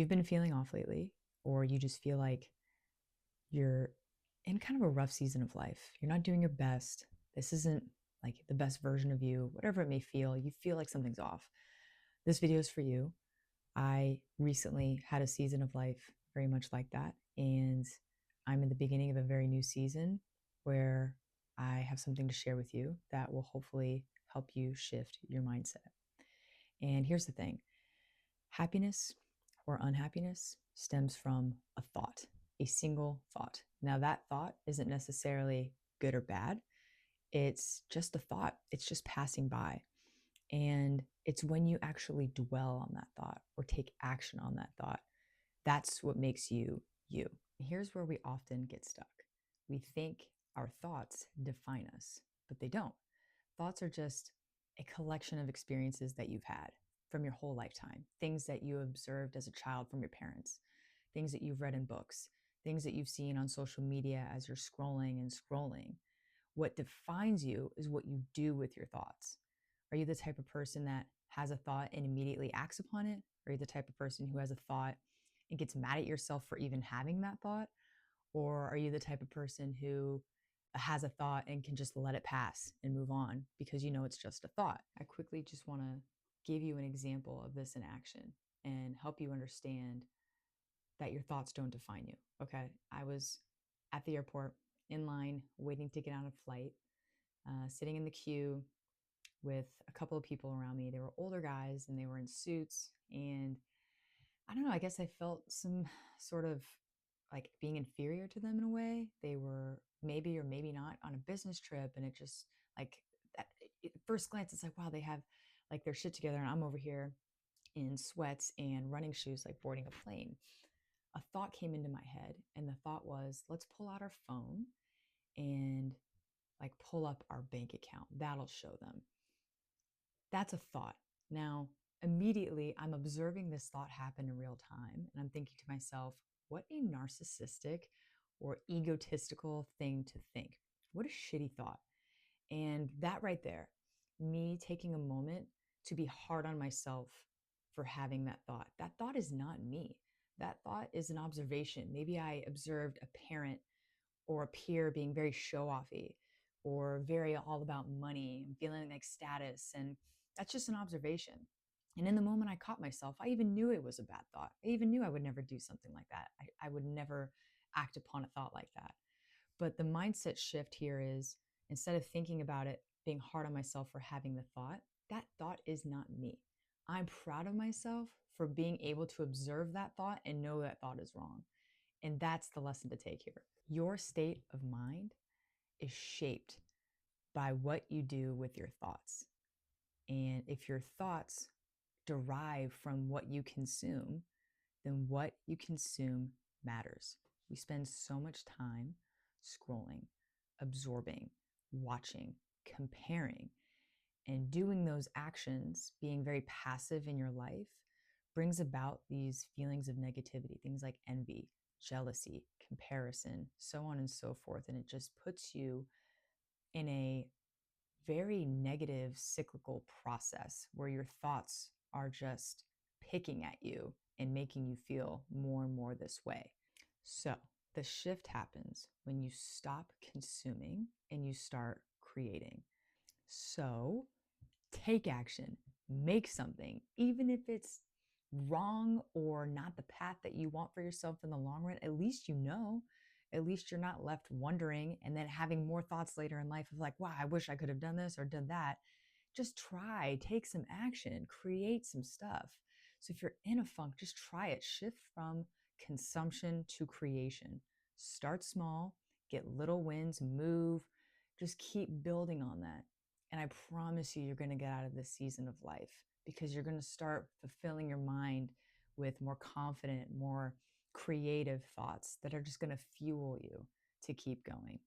you've been feeling off lately, or you just feel like you're in kind of a rough season of life, you're not doing your best, this isn't like the best version of you, whatever it may feel, you feel like something's off. This video is for you. I recently had a season of life very much like that. And I'm in the beginning of a very new season where I have something to share with you that will hopefully help you shift your mindset. And here's the thing: happiness or unhappiness stems from a thought, a single thought. Now, that thought isn't necessarily good or bad. It's just a thought, it's just passing by. And it's when you actually dwell on that thought or take action on that thought, that's what makes you you. Here's where we often get stuck. We think our thoughts define us, but they don't. Thoughts are just a collection of experiences that you've had from your whole lifetime, things that you observed as a child from your parents, things that you've read in books, things that you've seen on social media as you're scrolling and scrolling. What defines you is what you do with your thoughts. Are you the type of person that has a thought and immediately acts upon it? Are you the type of person who has a thought and gets mad at yourself for even having that thought? Or are you the type of person who has a thought and can just let it pass and move on because you know it's just a thought? I quickly just want to give you an example of this in action and help you understand that your thoughts don't define you. Okay. I was at the airport in line waiting to get on a flight, sitting in the queue with a couple of people around me. They were older guys and they were in suits. And I don't know, I guess I felt some sort of like being inferior to them in a way. They were maybe or maybe not on a business trip. And it just like at first glance, it's like, wow, they have like their shit together. And I'm over here in sweats and running shoes, like boarding a plane. A thought came into my head. And the thought was, let's pull out our phone and like pull up our bank account. That'll show them. That's a thought. Now, immediately I'm observing this thought happen in real time. And I'm thinking to myself, what a narcissistic or egotistical thing to think. What a shitty thought. And that right there, me taking a moment to be hard on myself for having that thought is not me. That thought is an observation. Maybe I observed a parent or a peer being very show offy or very all about money and feeling like status. And that's just an observation. And in the moment I caught myself, I even knew it was a bad thought. I even knew I would never do something like that. I would never act upon a thought like that. But the mindset shift here is, instead of thinking about it, being hard on myself for having the thought, that thought is not me. I'm proud of myself for being able to observe that thought and know that thought is wrong. And that's the lesson to take here. Your state of mind is shaped by what you do with your thoughts. And if your thoughts derive from what you consume, then what you consume matters. We spend so much time scrolling, absorbing, watching, comparing, and doing those actions, being very passive in your life, brings about these feelings of negativity, things like envy, jealousy, comparison, so on and so forth. And it just puts you in a very negative cyclical process where your thoughts are just picking at you and making you feel more and more this way. So the shift happens when you stop consuming and you start creating. So take action, make something, even if it's wrong or not the path that you want for yourself in the long run. At least you know, at least you're not left wondering and then having more thoughts later in life of like, wow, I wish I could have done this or done that. Just try, take some action, create some stuff. So if you're in a funk, just try it. Shift from consumption to creation. Start small, get little wins, move, just keep building on that. And I promise you, you're going to get out of this season of life because you're going to start fulfilling your mind with more confident, more creative thoughts that are just going to fuel you to keep going.